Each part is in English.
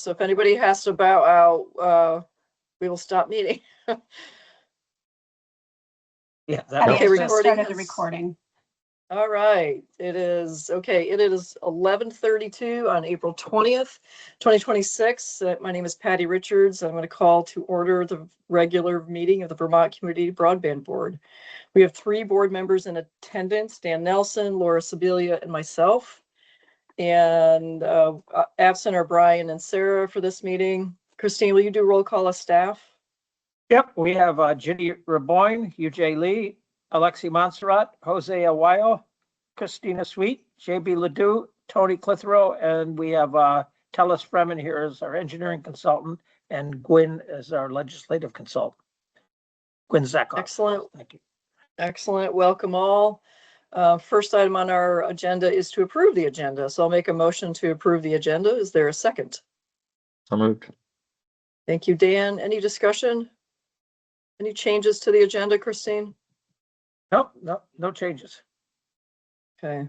So if anybody has to bow out, we will stop meeting. Yeah, Okay, just recording started the has- recording. All right, it is 11:32 on April 20th, 2026. My name is Patty Richards. I'm going to call to order the regular meeting of the Vermont Community Broadband Board. We have 3 board members in attendance: Dan Nelson, Laura Sibilia, and myself. And absent are Brian and Sarah for this meeting. Christine, will you do roll call of staff? Yep, we have Ginny Raboyne, UJ Lee, Alexi Montserrat, Jose Aguayo, Christina Sweet, JB Ledoux, Tony Clitheroe, and we have Tellis Fremen here as our engineering consultant, and Gwyn as our legislative consultant. Gwyn Zakoff. Excellent. Thank you. Excellent. Welcome all. First item on our agenda is to approve the agenda. So I'll make a motion to approve the agenda. Is there a second? So moved. Thank you, Dan. Any discussion? Any changes to the agenda, Christine? Nope, no changes. Okay.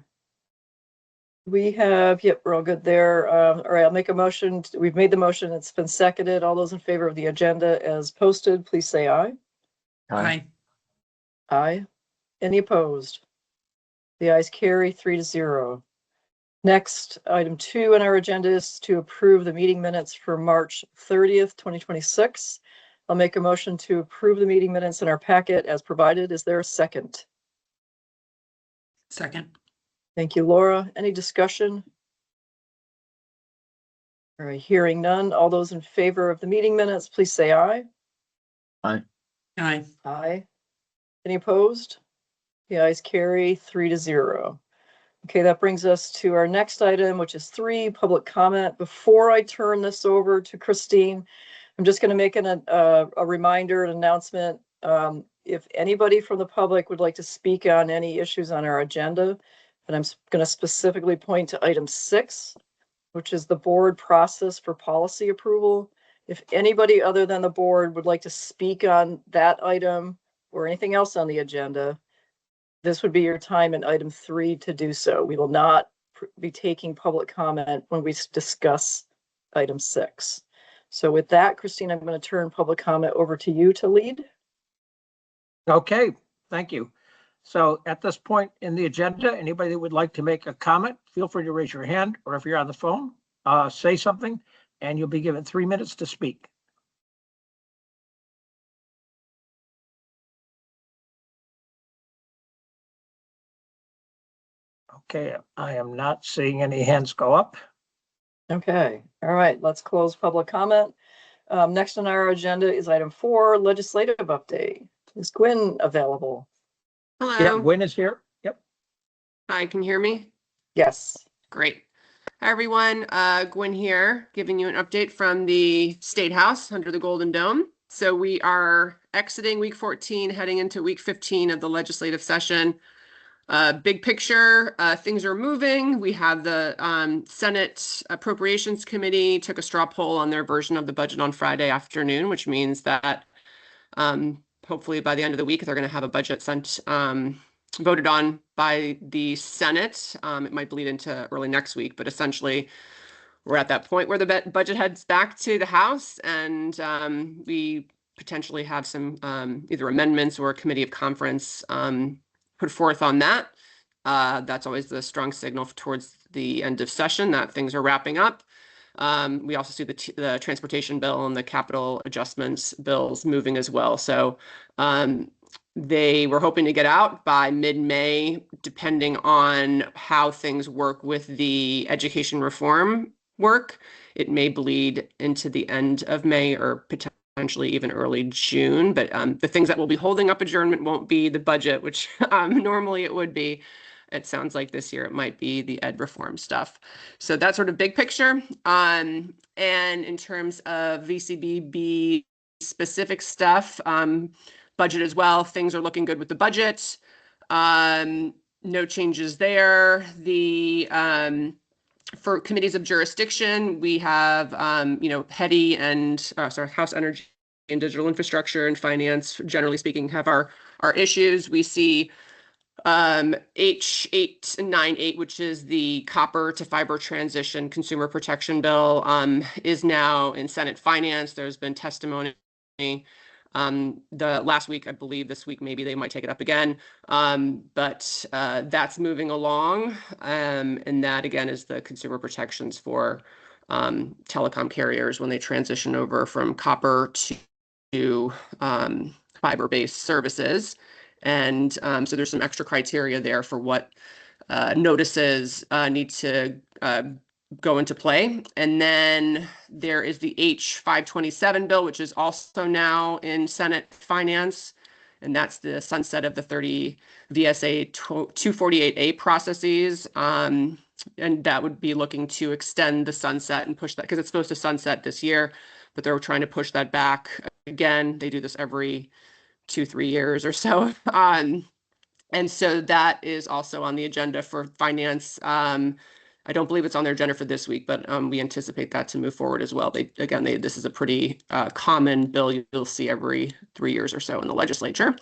We have, yep, we're all good there. All right, I'll make a motion. We've made the motion. It's been seconded. All those in favor of the agenda as posted, please say aye. Aye. Aye. Any opposed? The ayes carry 3-0. Next, item 2 on our agenda is to approve the meeting minutes for March 30th, 2026. I'll make a motion to approve the meeting minutes in our packet as provided. Is there a second? Second. Thank you, Laura. Any discussion? All right, hearing none. All those in favor of the meeting minutes, please say aye. Aye. Aye. Aye. Any opposed? The ayes carry 3-0. Okay, that brings us to our next item, which is 3, public comment. Before I turn this over to Christine, I'm just going to make a reminder, an announcement. If anybody from the public would like to speak on any issues on our agenda, and I'm going to specifically point to item 6, which is the board process for policy approval. If anybody other than the board would like to speak on that item or anything else on the agenda, this would be your time in item 3 to do so. We will not be taking public comment when we discuss item 6. So with that, Christine, I'm going to turn public comment over to you to lead. Okay, thank you. So at this point in the agenda, anybody that would like to make a comment, feel free to raise your hand, or if you're on the phone, say something, and you'll be given 3 minutes to speak. Okay, I am not seeing any hands go up. Okay, all right, let's close public comment. Next on our agenda is item 4, legislative update. Is Gwyn available? Hello. Yeah, Gwyn is here. Yep. Hi, can you hear me? Yes. Great. Hi, everyone. Gwyn here, giving you an update from the State House under the Golden Dome. So we are exiting week 14, heading into week 15 of the legislative session. Big picture, things are moving. We have the Senate Appropriations Committee took a straw poll on their version of the budget on Friday afternoon, which means that hopefully by the end of the week, they're going to have a budget sent, voted on by the Senate. It might bleed into early next week, but essentially we're at that point where the budget heads back to the House, and we potentially have some either amendments or a committee of conference put forth on that. That's always the strong signal towards the end of session that things are wrapping up. We also see the transportation bill and the capital adjustments bills moving as well. So they were hoping to get out by mid-May, depending on how things work with the education reform work. It may bleed into the end of May or potentially even early June. But the things that will be holding up adjournment won't be the budget, which normally it would be. It sounds like this year it might be the ed reform stuff. So that's sort of big picture. And in terms of VCBB specific stuff, budget as well, things are looking good with the budget. No changes there. For committees of jurisdiction, we have, HEDI and House Energy and Digital Infrastructure and Finance, generally speaking, have our issues. We see H898, which is the copper to fiber transition consumer protection bill, is now in Senate Finance. There's been testimony the last week, I believe this week, maybe they might take it up again. But that's moving along. And that again is the consumer protections for telecom carriers when they transition over from copper to fiber-based services. And so there's some extra criteria there for what notices need to go into play. And then there is the H527 bill, which is also now in Senate Finance. And that's the sunset of the 30 VSA 248A processes. And that would be looking to extend the sunset and push that because it's supposed to sunset this year, but they're trying to push that back again. They do this every 2-3 years or so. And so that is also on the agenda for finance. I don't believe it's on their agenda for this week, but we anticipate that to move forward as well. This is a pretty common bill you'll see every 3 years or so in the legislature.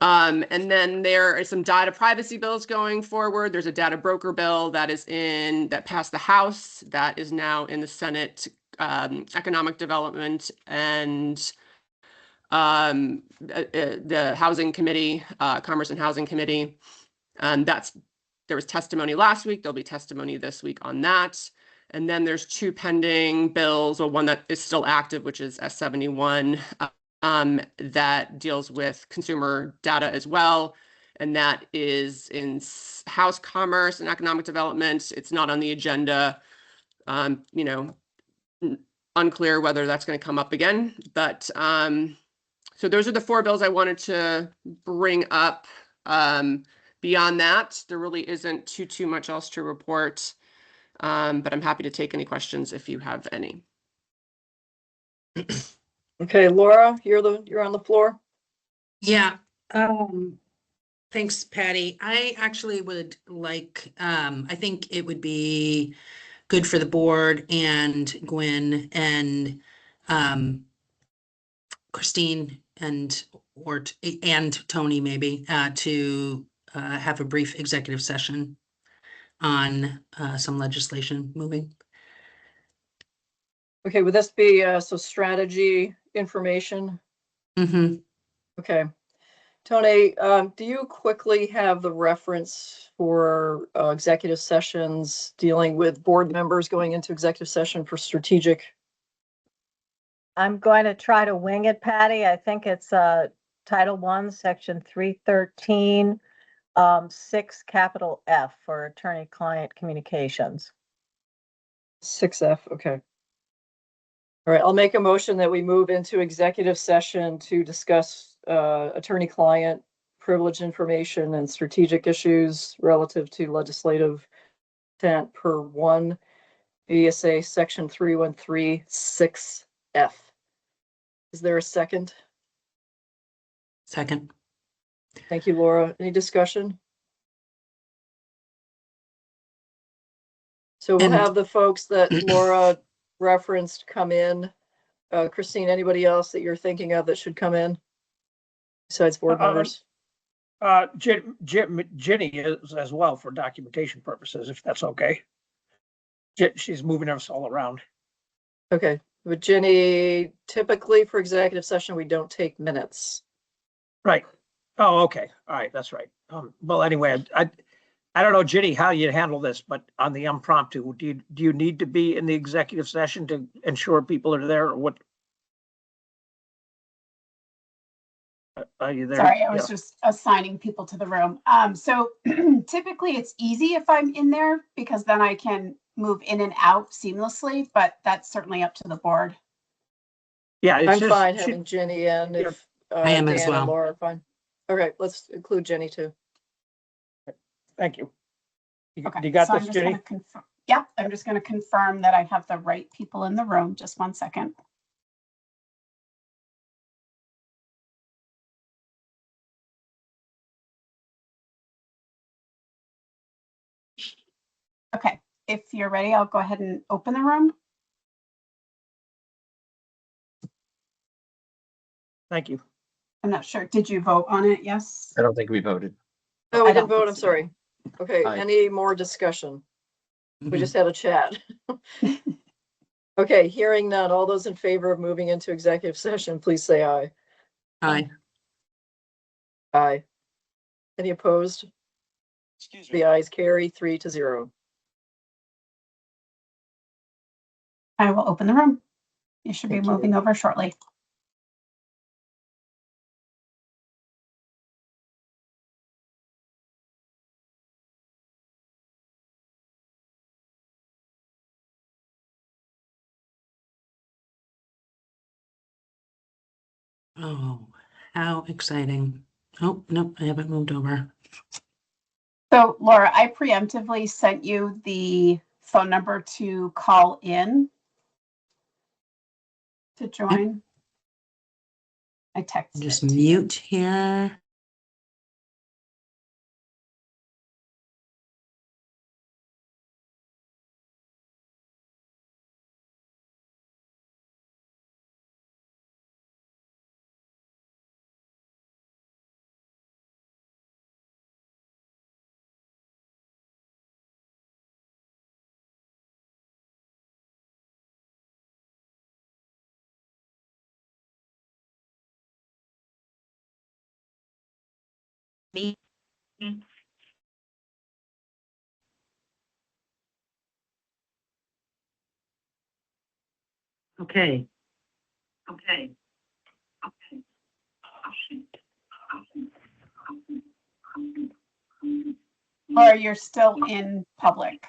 And then there are some data privacy bills going forward. There's a data broker bill that passed the House that is now in the Senate Economic Development and the Housing Committee, Commerce and Housing Committee. There was testimony last week. There'll be testimony this week on that. And then there's 2 pending bills, or one that is still active, which is S71, that deals with consumer data as well. And that is in House Commerce and Economic Development. It's not on the agenda. Unclear whether that's going to come up again, but so those are the 4 bills I wanted to bring up. Beyond that, there really isn't too much else to report, but I'm happy to take any questions if you have any. Okay, Laura, you're on the floor. Yeah. Thanks, Patty. I actually would like, I think it would be good for the board and Gwen and Christine and Tony maybe to have a brief executive session on some legislation moving. Okay, would this be so strategy information? Mm-hmm. Okay. Tony, do you quickly have the reference for executive sessions dealing with board members going into executive session for strategic? I'm going to try to wing it, Patty. I think it's Title I, Section 313, 6 capital F for attorney-client communications. 6F, okay. All right, I'll make a motion that we move into executive session to discuss attorney-client privilege information and strategic issues relative to legislative intent per 1 VSA Section 313 6F. Is there a second? Second. Thank you, Laura. Any discussion? So we'll have the folks that Laura referenced come in. Christine, anybody else that you're thinking of that should come in besides board members? Ginny is as well for documentation purposes, if that's okay. She's moving us all around. Okay, with Ginny, typically for executive session, we don't take minutes. Right. Oh, okay. All right. That's right. Well, anyway, I don't know, Ginny, how you handle this, but on the impromptu, do you need to be in the executive session to ensure people are there, or what? Are you there? Sorry, I was just assigning people to the room. So typically it's easy if I'm in there because then I can move in and out seamlessly, but that's certainly up to the board. Yeah, I'm fine having Ginny in if I am Dan as well. and Laura are fine. Okay, let's include Ginny too. Thank you. Okay, You got so this, Ginny? Yeah, I'm just going to confirm that I have the right people in the room. Just 1 second. Okay, if you're ready, I'll go ahead and open the room. Thank you. I'm not sure. Did you vote on it? Yes. I don't think we voted. Oh, we I didn't don't vote, think I'm so. sorry. Okay, Aye. any more discussion? We Mhm. just had a chat. Okay, hearing none. All those in favor of moving into executive session, please say aye. Aye. Aye. Any opposed? The ayes carry 3-0. I will open the room. You should be Thank you. moving over shortly. Oh, how exciting. Oh, nope, I haven't moved over. So Laura, I preemptively sent you the phone number to call in to join. I texted Just it to you. mute here. Okay. Okay. Laura, you're still in public.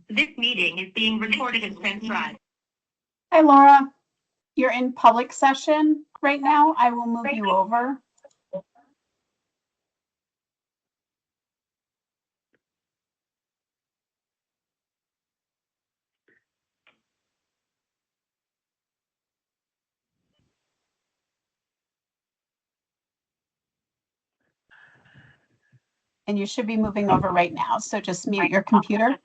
This meeting is being recorded and transcribed. Hi, Laura. You're in public session right now. I will move you over. And you should be moving over right now. So just mute your computer.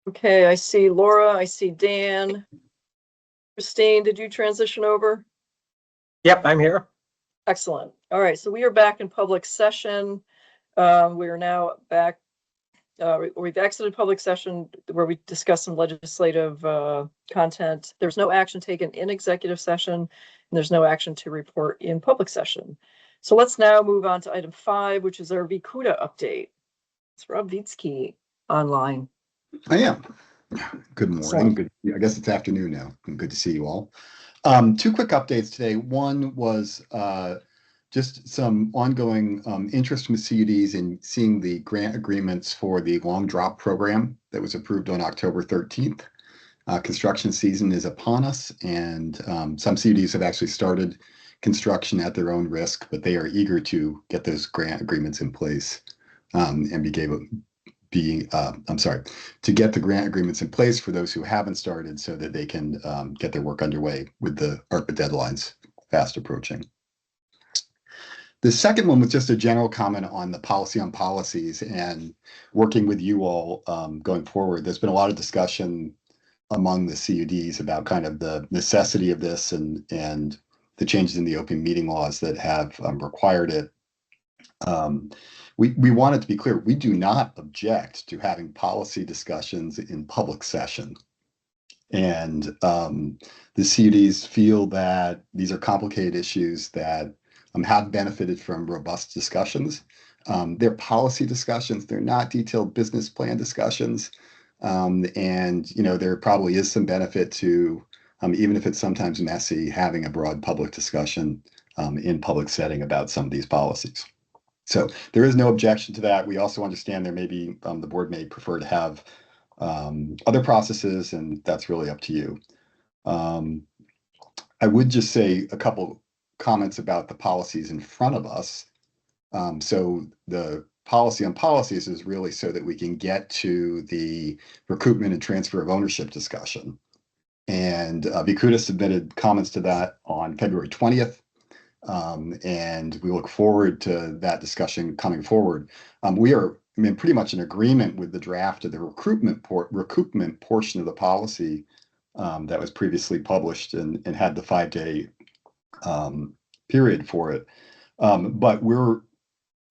Okay, I see Laura, I see Dan. Christine, did you transition over? Yep, I'm here. Excellent. All right, so we are back in public session. We are now back. We've exited public session where we discussed some legislative content. There's no action taken in executive session, and there's no action to report in public session. So let's now move on to item 5, which is our Vikuda update. It's Rob Vitsky online. I am. Good morning. Excellent. Good. I guess it's afternoon now. Good to see you all. 2 quick updates today. One was just some ongoing interest from the CUDs in seeing the grant agreements for the long drop program that was approved on October 13th. Construction season is upon us, and some CUDs have actually started construction at their own risk, but they are eager to get those grant agreements in place and to get the grant agreements in place for those who haven't started so that they can get their work underway with the ARPA deadlines fast approaching. The second one was just a general comment on the policy on policies and working with you all going forward. There's been a lot of discussion among the CUDs about kind of the necessity of this and the changes in the open meeting laws that have required it. We want it to be clear, we do not object to having policy discussions in public session. And the CUDs feel that these are complicated issues that have benefited from robust discussions. They're policy discussions, they're not detailed business plan discussions. And, you know, there probably is some benefit to, even if it's sometimes messy, having a broad public discussion in public setting about some of these policies. So there is no objection to that. We also understand there may be, the board may prefer to have other processes, and that's really up to you. I would just say a couple comments about the policies in front of us. So the policy on policies is really so that we can get to the recoupment and transfer of ownership discussion. And Vikuda submitted comments to that on February 20th. And we look forward to that discussion coming forward. We are, pretty much in agreement with the draft of the recoupment portion of the policy that was previously published and had the 5-day period for it. But we're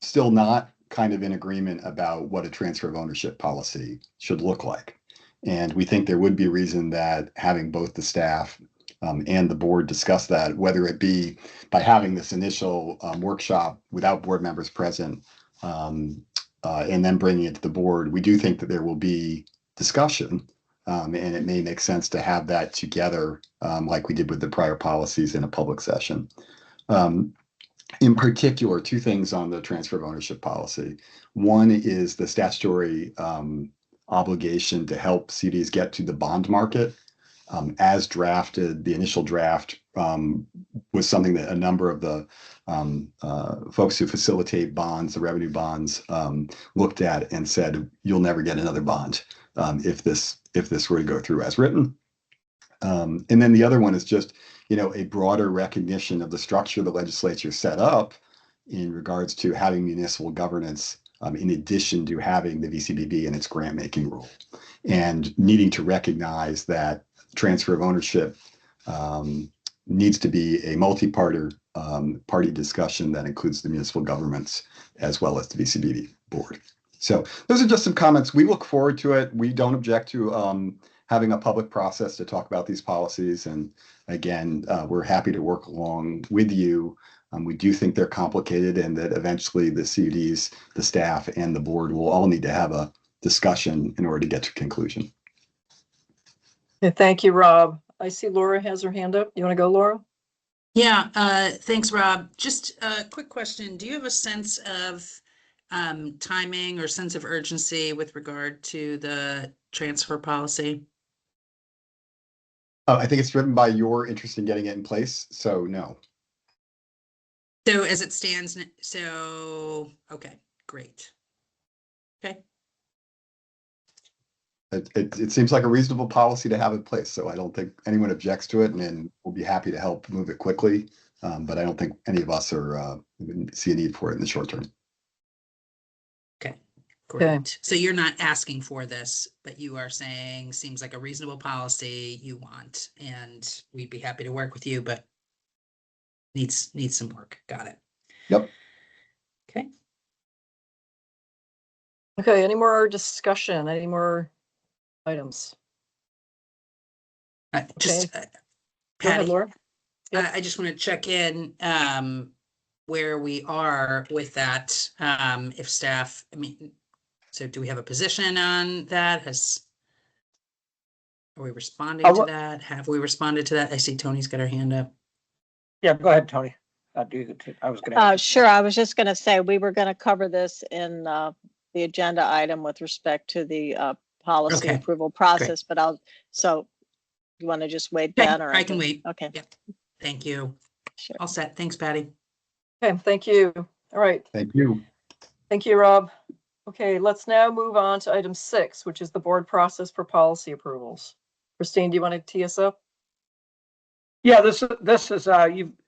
still not kind of in agreement about what a transfer of ownership policy should look like. And we think there would be reason that having both the staff and the board discuss that, whether it be by having this initial workshop without board members present and then bringing it to the board. We do think that there will be discussion and it may make sense to have that together like we did with the prior policies in a public session. In particular, 2 things on the transfer of ownership policy. One is the statutory obligation to help CDs get to the bond market. As drafted, the initial draft was something that a number of the folks who facilitate bonds, the revenue bonds, looked at and said, you'll never get another bond if this were to go through as written. And then the other one is just, a broader recognition of the structure the legislature set up in regards to having municipal governance in addition to having the VCBB and its grant making role, and needing to recognize that transfer of ownership needs to be a multi-party discussion that includes the municipal governments as well as the VCBB board. So those are just some comments. We look forward to it. We don't object to having a public process to talk about these policies. And again, we're happy to work along with you. We do think they're complicated and that eventually the CUDs, the staff, and the board will all need to have a discussion in order to get to conclusion. Yeah, thank you, Rob. I see Laura has her hand up. You want to go, Laura? Yeah, thanks, Rob. Just a quick question. Do you have a sense of timing or sense of urgency with regard to the transfer policy? I think it's driven by your interest in getting it in place. So no. So as it stands, okay, great. Okay. It seems like a reasonable policy to have in place. So I don't think anyone objects to it, and we'll be happy to help move it quickly. But I don't think any of us see a need for it in the short term. Okay, Correct. So you're not asking for this, but you are saying seems like a reasonable policy you want, and we'd be happy to work with you, but needs some work. Got it. Yep. Okay. Okay, any more discussion? Any more items? Just Go ahead, Patty, Laura. Yep. I just want to check in where we are with that. If staff, I mean, so do we have a position on that? Are we responding to that? Have we responded to that? I see Tony's got her hand up. Yeah, go ahead, Tony. I was gonna. Sure. I was just going to say, we were going to cover this in the agenda item with respect to the policy Okay, approval process, but so you want to just wait Okay, then, or I can wait. Okay. Yep. Thank you. Sure. All set. Thanks, Patty. Okay, thank you. All right. Thank you. Thank you, Rob. Okay, let's now move on to item 6, which is the board process for policy approvals. Christine, do you want to tee us up? Yeah, this is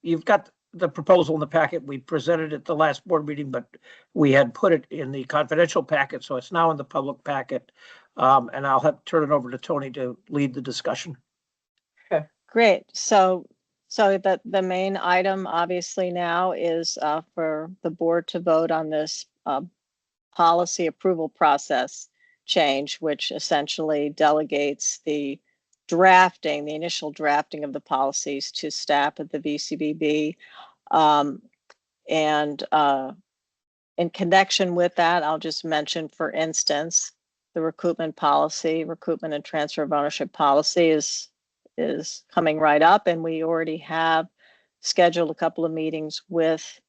you've got the proposal in the packet. We presented it at the last board meeting, but we had put it in the confidential packet, so it's now in the public packet. And I'll have to turn it over to Tony to lead the discussion. Okay. Great. So the main item obviously now is for the board to vote on this policy approval process change, which essentially delegates the initial drafting of the policies to staff at the VCBB. And in connection with that, I'll just mention, for instance, the recruitment and transfer of ownership policy is coming right up, and we already have scheduled a couple of meetings with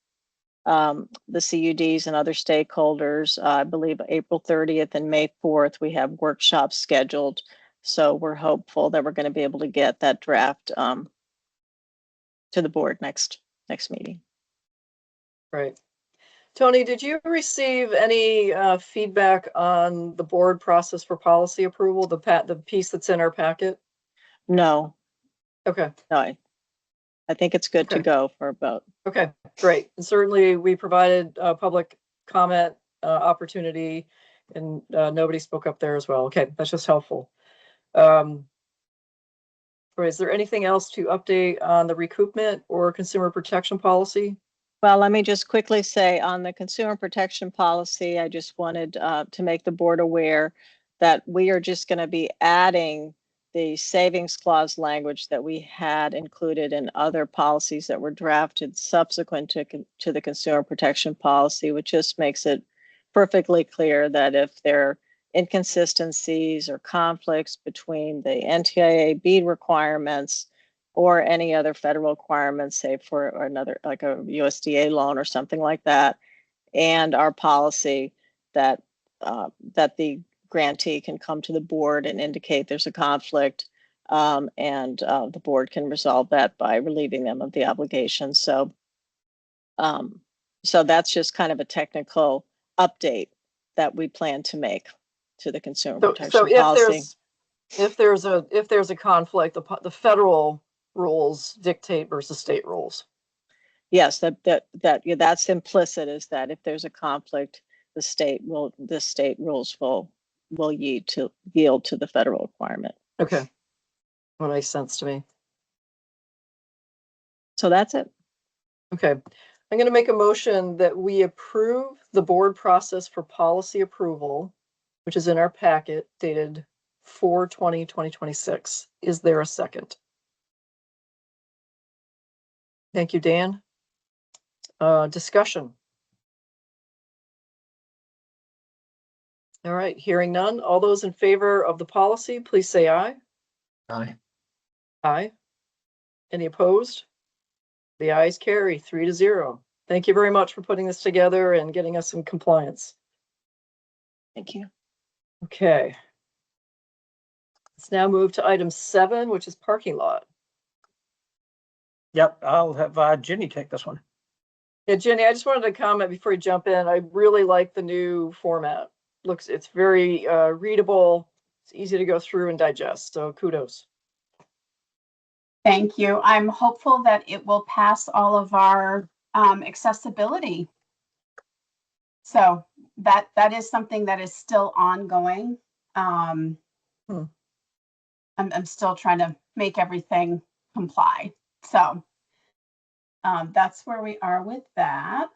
the CUDs and other stakeholders. I believe April 30th and May 4th, we have workshops scheduled. So we're hopeful that we're going to be able to get that draft to the board next meeting. Right. Tony, did you receive any feedback on the board process for policy approval, the piece that's in our packet? No. Okay. No, I think it's good to go for a vote. Okay, great. And certainly we provided a public comment opportunity, and nobody spoke up there as well. Okay, that's just helpful. Is there anything else to update on the recoupment or consumer protection policy? Well, let me just quickly say on the consumer protection policy, I just wanted to make the board aware that we are just going to be adding the savings clause language that we had included in other policies that were drafted subsequent to the consumer protection policy, which just makes it perfectly clear that if there are inconsistencies or conflicts between the NTIA BEAD requirements or any other federal requirements, say for another, like a USDA loan or something like that, and our policy, that the grantee can come to the board and indicate there's a conflict, and the board can resolve that by relieving them of the obligation. So that's just kind of a technical update that we plan to make to the consumer protection policy. If there's a conflict, the federal rules dictate versus state rules. Yes, that's implicit, is that if there's a conflict, the state rules will yield to the federal requirement. Okay. Well, makes sense to me. So that's it. Okay. I'm going to make a motion that we approve the board process for policy approval, which is in our packet dated 4/20/2026. Is there a second? Thank you, Dan. Discussion. All right, hearing none. All those in favor of the policy, please say aye. Aye. Aye. Any opposed? The ayes carry 3-0. Thank you very much for putting this together and getting us in compliance. Thank you. Okay. Let's now move to item 7, which is parking lot. Yep, I'll have Ginny take this one. Yeah, Jenny, I just wanted to comment before you jump in. I really like the new format. It's very readable. It's easy to go through and digest. So kudos. Thank you. I'm hopeful that it will pass all of our accessibility. So that is something that is still ongoing. Hmm. I'm still trying to make everything comply. So that's where we are with that.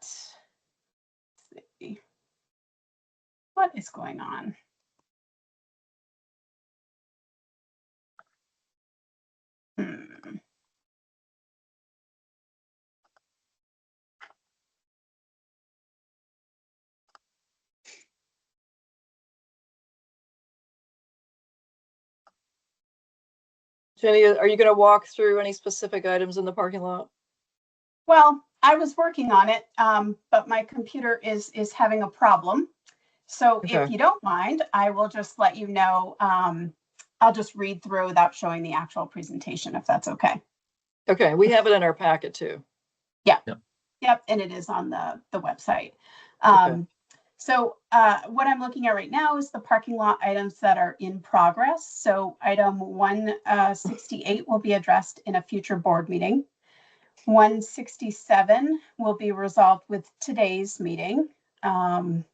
Let's see. What is going on? Jenny, are you going to walk through any specific items in the parking lot? Well, I was working on it, but my computer is having a problem. So Okay. if you don't mind, I will just let you know. I'll just read through without showing the actual presentation, if that's okay. Okay, we have it in our packet too. Yep, and it is on the website. Okay. So what I'm looking at right now is the parking lot items that are in progress. So item 168 will be addressed in a future board meeting. 167 will be resolved with today's meeting. Item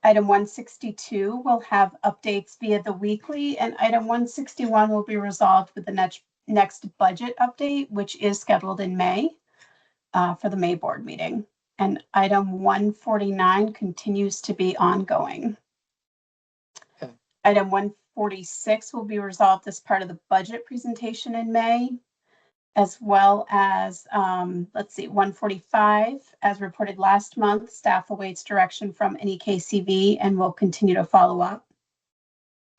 162 will have updates via the weekly, and item 161 will be resolved with the next budget update, which is scheduled in May for the May board meeting. And item 149 continues to be ongoing. Okay. Item 146 will be resolved as part of the budget presentation in May, as well as, let's see, 145, as reported last month, staff awaits direction from NEKCV and will continue to follow up.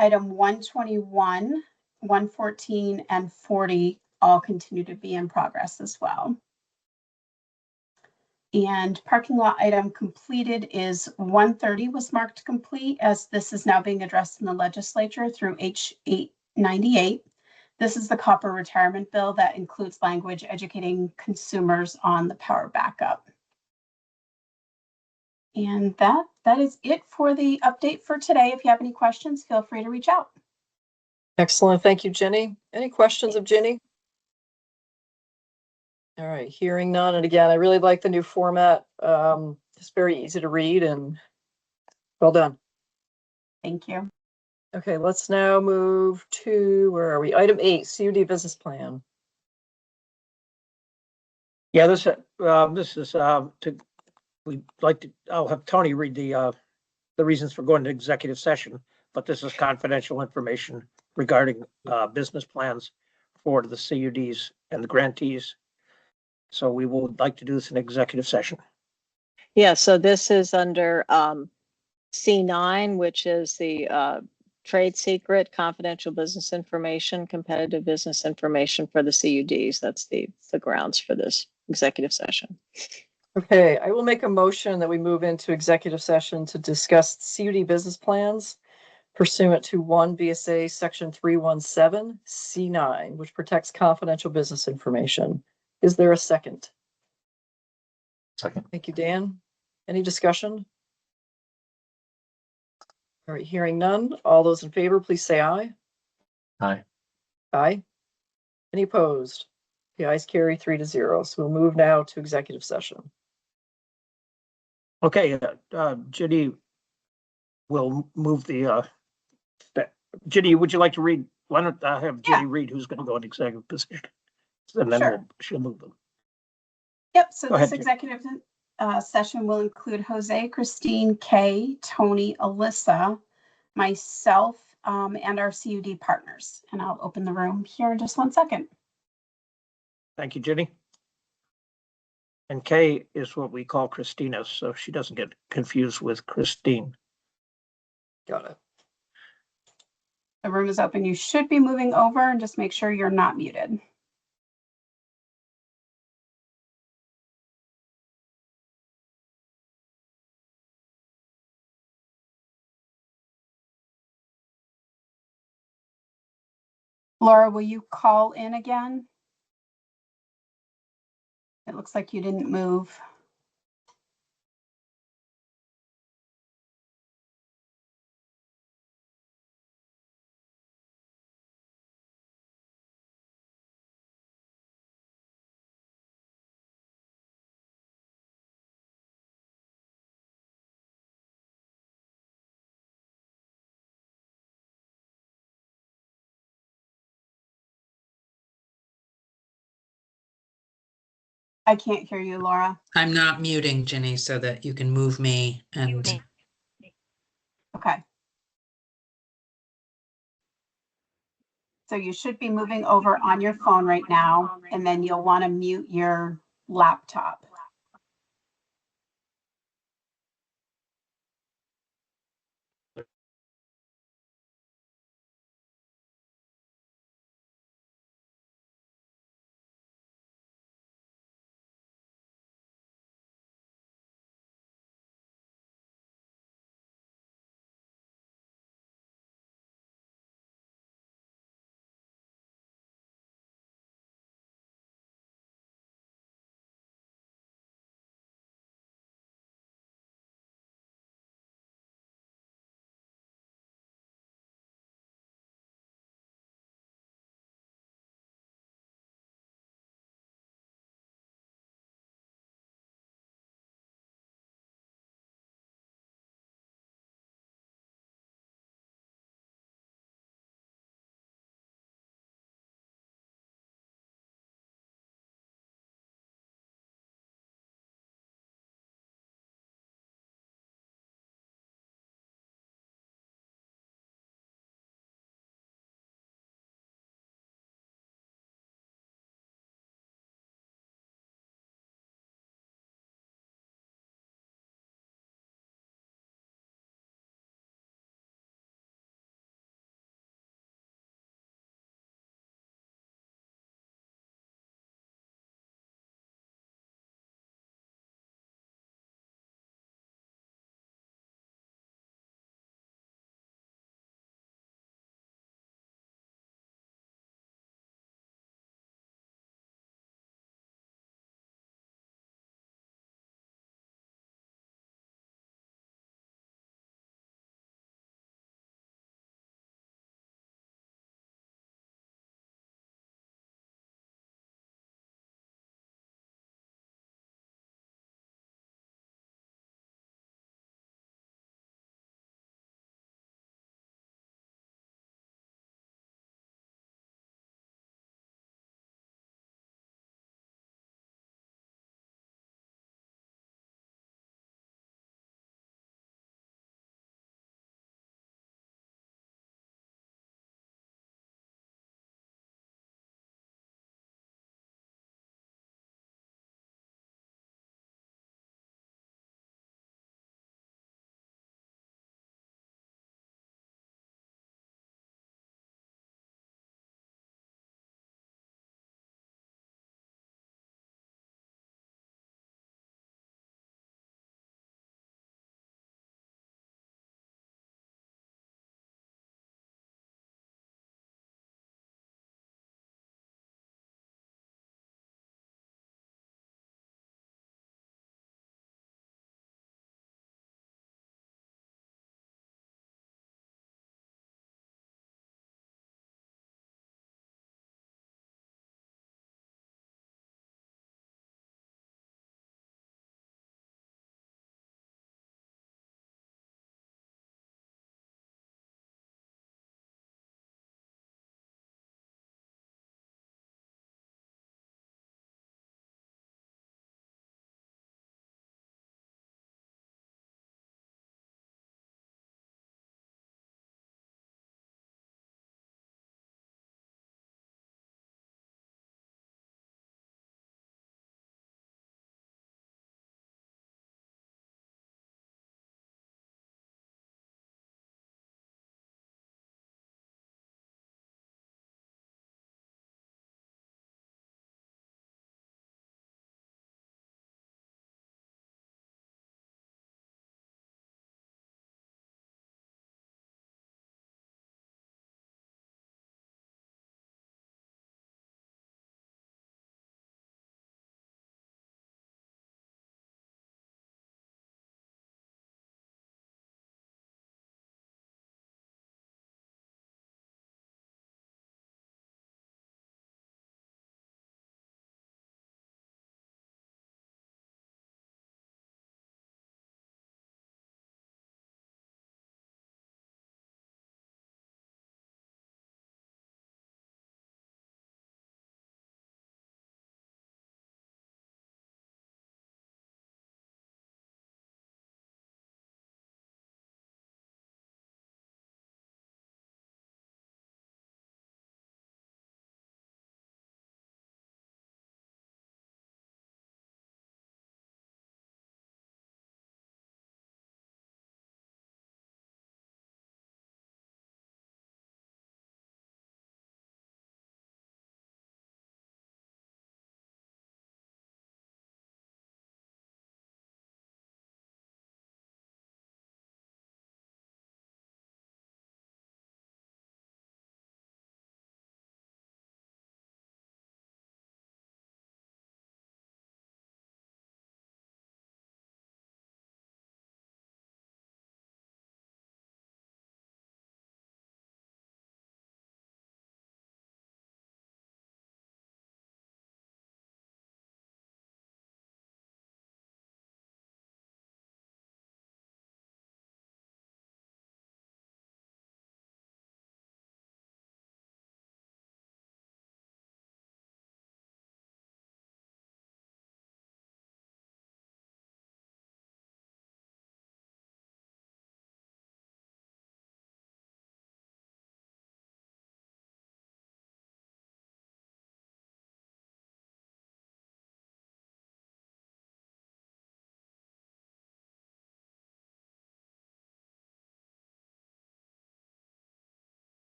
Item 121, 114, and 40 all continue to be in progress as well. And parking lot item completed is 130 was marked complete, as this is now being addressed in the legislature through H898. This is the copper retirement bill that includes language educating consumers on the power backup. And that is it for the update for today. If you have any questions, feel free to reach out. Excellent. Thank you, Jenny. Any questions of Jenny? All right, hearing none. And again, I really like the new format. It's very easy to read and well done. Thank you. Okay, let's now move to, where are we? Item 8, CUD business plan. Yeah, this is we'd like to, I'll have Tony read the reasons for going to executive session, but this is confidential information regarding business plans for the CUDs and the grantees. So we would like to do this in executive session. Yeah, so this is under C9, which is the trade secret, confidential business information, competitive business information for the CUDs. That's the grounds for this executive session. Okay, I will make a motion that we move into executive session to discuss CUD business plans pursuant to 1 VSA section 317 C9, which protects confidential business information. Is there a second? Second. Thank you, Dan. Any discussion? All right, hearing none. All those in favor, please say aye. Aye. Aye. Any opposed? The ayes carry 3-0. So we'll move now to executive session. Okay, Ginny will move the, Ginny, would you like to read? Why don't I have Ginny read who's going to go into executive position? And then Sure. she'll move them. Yep, so Go this ahead, executive session will include Jose, Christine, Kay, Tony, Alyssa, myself, and our CUD partners. And I'll open the room here in just 1 second. Thank you, Ginny. And Kay is what we call Christina, so she doesn't get confused with Christine. Got it. The room is open. You should be moving over and just make sure you're not muted. Laura, will you call in again? It looks like you didn't move. I can't hear you, Laura. I'm not muting, Ginny, so that you can move me and Okay. So you should be moving over on your phone right now, and then you'll want to mute your laptop.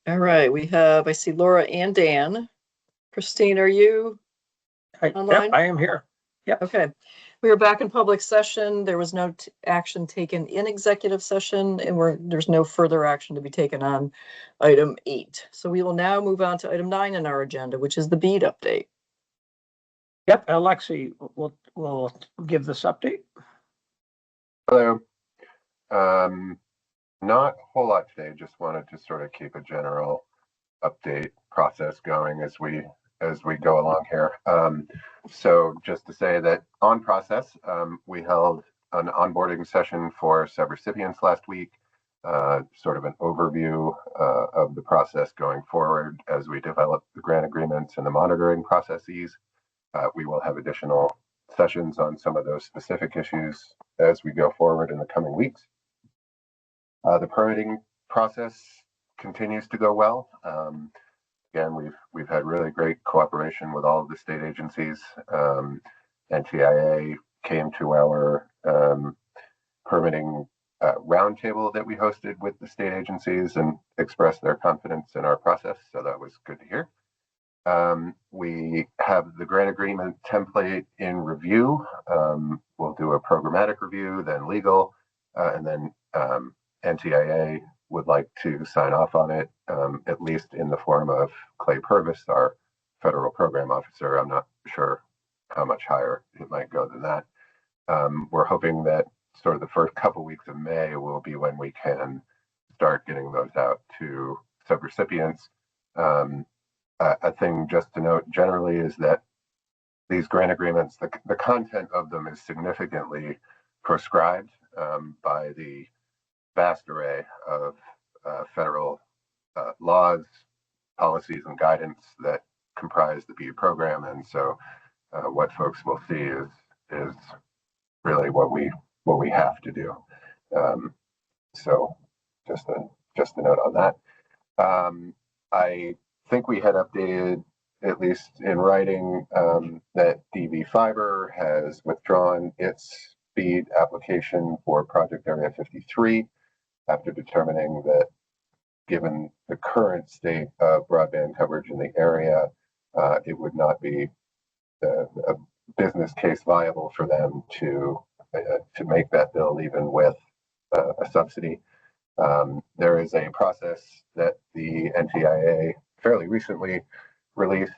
All right, I see Laura and Dan. Christine, are you online? Yep, I am here. Yep. Okay. We are back in public session. There was no action taken in executive session, and there's no further action to be taken on item 8. So we will now move on to item 9 in our agenda, which is the BEAD update. Yep, Alexi will give this update. Hello. Not a whole lot today. Just wanted to sort of keep a general update process going as we go along here. So just to say that on process, we held an onboarding session for subrecipients last week, sort of an overview of the process going forward as we develop the grant agreements and the monitoring processes. We will have additional sessions on some of those specific issues as we go forward in the coming weeks. The permitting process continues to go well. Again, we've had really great cooperation with all of the state agencies. NTIA came to our permitting roundtable that we hosted with the state agencies and expressed their confidence in our process, so that was good to hear. We have the grant agreement template in review. We'll do a programmatic review, then legal, and then NTIA would like to sign off on it, at least in the form of Clay Purvis, our federal program officer. I'm not sure how much higher it might go than that. We're hoping that sort of the first couple weeks of May will be when we can start getting those out to subrecipients. A thing just to note generally is that these grant agreements, the content of them is significantly prescribed by the vast array of federal laws, policies, and guidance that comprise the BEAD program. And so what folks will see is really what we have to do. So just a note on that. I think we had updated, at least in writing, that DV Fiber has withdrawn its BEAD application for Project Area 53 after determining that given the current state of broadband coverage in the area, it would not be a business case viable for them to make that build even with a subsidy. There is a process that the NTIA fairly recently released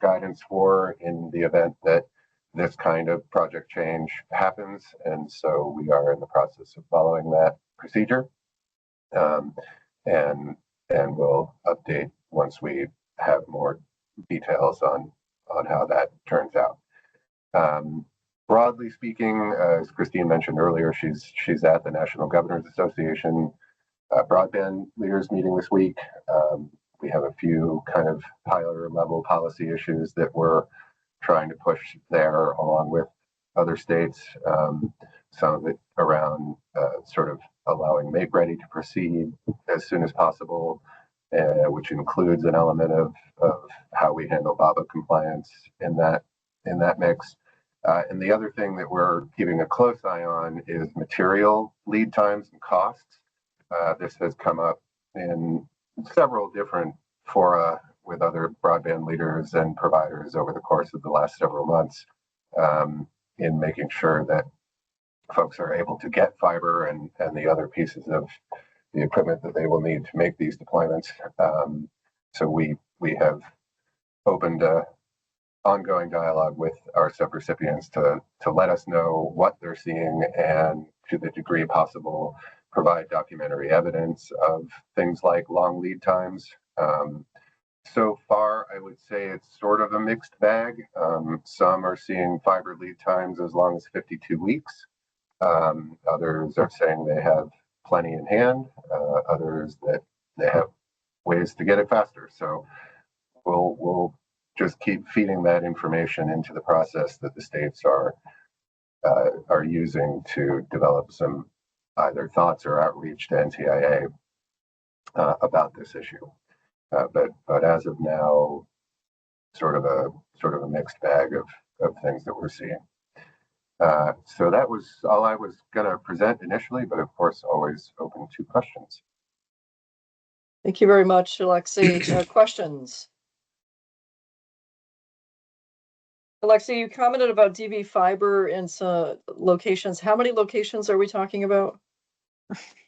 guidance for in the event that this kind of project change happens. And so we are in the process of following that procedure. And we'll update once we have more details on how that turns out. Broadly speaking, as Christine mentioned earlier, she's at the National Governors Association broadband leaders meeting this week. We have a few kind of higher level policy issues that we're trying to push there along with other states. Some of it around sort of allowing Make Ready to proceed as soon as possible, which includes an element of how we handle BABA compliance in that mix. And the other thing that we're keeping a close eye on is material lead times and costs. This has come up in several different fora with other broadband leaders and providers over the course of the last several months, in making sure that folks are able to get fiber and the other pieces of the equipment that they will need to make these deployments. So we have opened a ongoing dialogue with our subrecipients to let us know what they're seeing and, to the degree possible, provide documentary evidence of things like long lead times. So far, I would say it's sort of a mixed bag. Some are seeing fiber lead times as long as 52 weeks. Others are saying they have plenty in hand. Others that they have ways to get it faster. So we'll just keep feeding that information into the process that the states are using to develop some either thoughts or outreach to NTIA about this issue. But as of now, sort of a mixed bag of things that we're seeing. So that was all I was going to present initially, but of course, always open to questions. Thank you very much, Alexi. Questions? Alexi, you commented about DV fiber in some locations. How many locations are we talking about?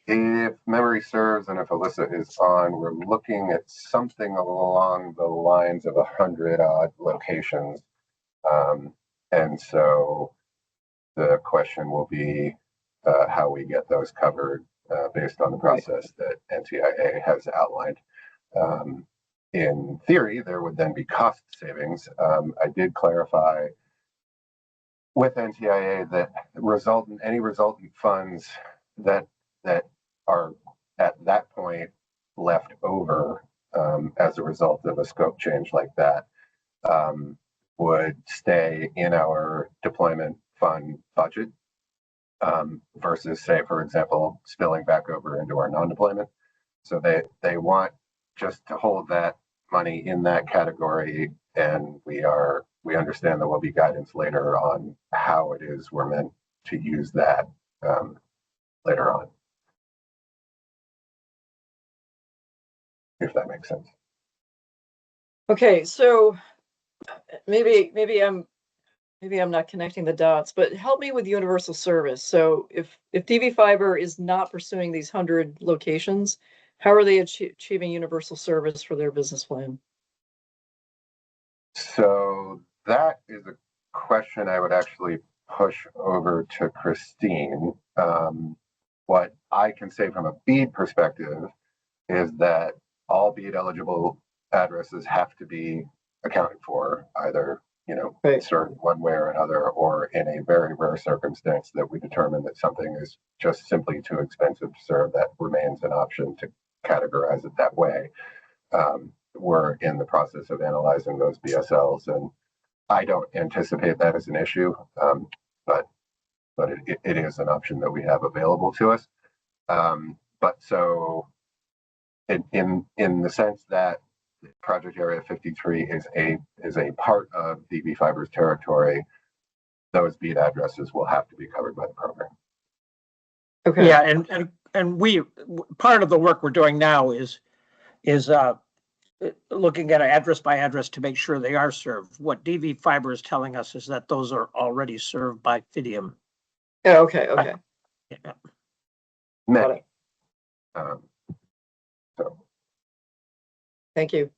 If memory serves, and if Alyssa is on, we're looking at something along the lines of 100 odd locations. And so the question will be how we get those covered based on the process that NTIA has outlined. In theory, there would then be cost savings. I did clarify with NTIA that any resultant funds that are at that point left over as a result of a scope change like that would stay in our deployment fund budget versus, say, for example, spilling back over into our non-deployment. So they want just to hold that money in that category, and we understand there will be guidance later on how it is we're meant to use that later on, if that makes sense. Okay, so maybe I'm not connecting the dots, but help me with universal service. So if DV Fiber is not pursuing these 100 locations, how are they achieving universal service for their business plan? So that is a question I would actually push over to Christine. What I can say from a BEAD perspective is that all BEAD eligible addresses have to be accounted for, either served one way or another, or in a very rare circumstance that we determine that something is just simply too expensive to serve, that remains an option to categorize it that way. We're in the process of analyzing those BSLs, and I don't anticipate that as an issue, but it is an option that we have available to us. But so in the sense that Project Area 53 is a part of DV Fiber's territory, those BEAD addresses will have to be covered by the program. Okay. Yeah, and we part of the work we're doing now is looking at address by address to make sure they are served. What DV Fiber is telling us is that those are already served by Fidium. Yeah. Okay. Yeah. Got it. So. Thank you.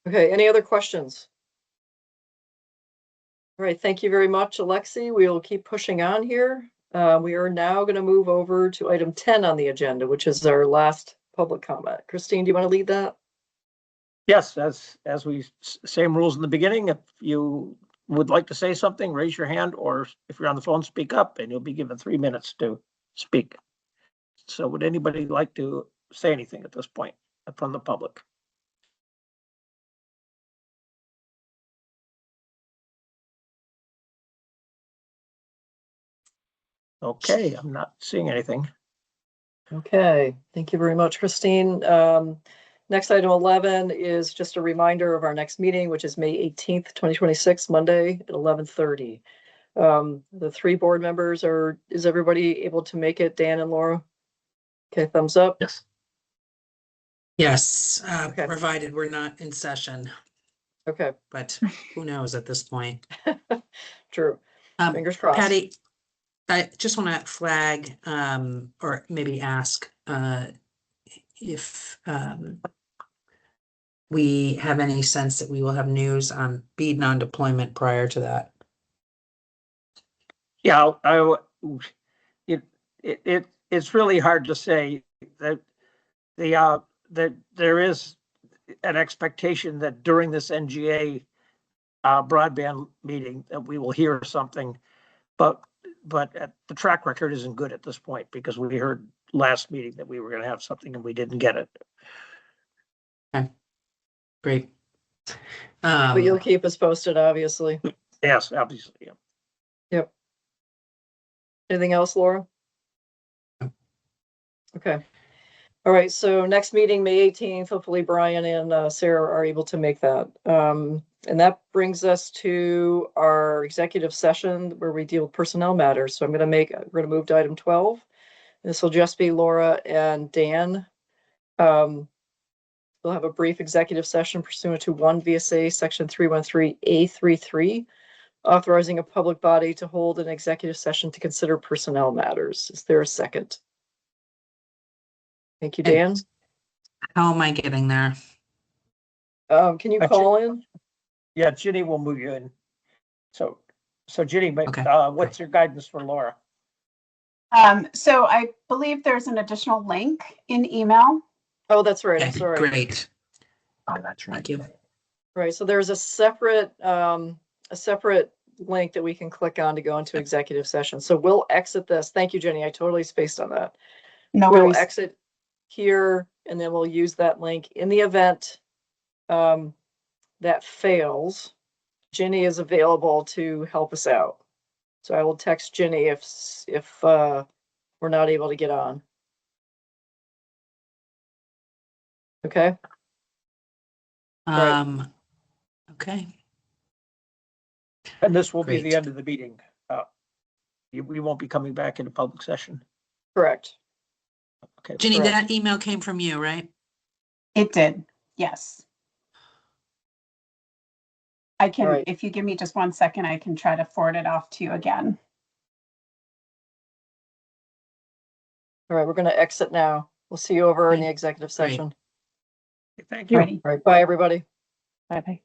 Okay, any other questions? All right, thank you very much, Alexi. We'll keep pushing on here. We are now going to move over to item 10 on the agenda, which is our last public comment. Christine, do you want to lead that? Yes, as we same rules in the beginning. If you would like to say something, raise your hand, or if you're on the phone, speak up, and you'll be given 3 minutes to speak. So would anybody like to say anything at this point from the public? Okay, I'm not seeing anything. Okay, thank you very much, Christine. Next item 11 is just a reminder of our next meeting, which is May 18th, 2026, Monday at 11:30. The 3 board members is everybody able to make it? Dan and Laura? Okay, thumbs up. Yes. Yes, Okay. provided we're not in session, Okay, but who knows at this point. true. Fingers crossed. Patty, I just want to flag or maybe ask if we have any sense that we will have news on BEAD non-deployment prior to that. Yeah, it's really hard to say that that there is an expectation that during this NGA broadband meeting that we will hear something, but the track record isn't good at this point, because we heard last meeting that we were going to have something and we didn't get it. Okay, great. But you'll keep us posted, obviously. Yes, obviously. Yeah. Yep. Anything else, Laura? Okay. All right, so next meeting, May 18th, hopefully Brian and Sarah are able to make that. And that brings us to our executive session where we deal with personnel matters. So we're going to move to item 12. This will just be Laura and Dan. We'll have a brief executive session pursuant to 1 VSA section 313A33, authorizing a public body to hold an executive session to consider personnel matters. Is there a second? Thank you, Dan. How am I getting there? Can you call in? Yeah, Ginny will move you in. So Ginny, Okay. what's your guidance for Laura? So I believe there's an additional link in email. Oh, that's right. I'm Okay, sorry. great. Oh, that's right. Thank you. Right. So there's a separate link that we can click on to go into executive session. So we'll exit this. Thank you, Jenny. I totally spaced on that. No We'll worries. exit here and then we'll use that link in the event that fails. Jenny is available to help us out. So I will text Jenny if we're not able to get on. Okay. Right. Okay. And this will be Great. the end of the meeting. We won't be coming back into public session. Correct. Okay. Ginny, Correct. that email came from you, right? It did. Yes. I can, Right. if you give me just 1 second, I can try to forward it off to you again. All right. We're going to exit now. We'll see you over in the Okay. executive Great. session. Thank you. Ready? All right. Bye, everybody. Bye-bye.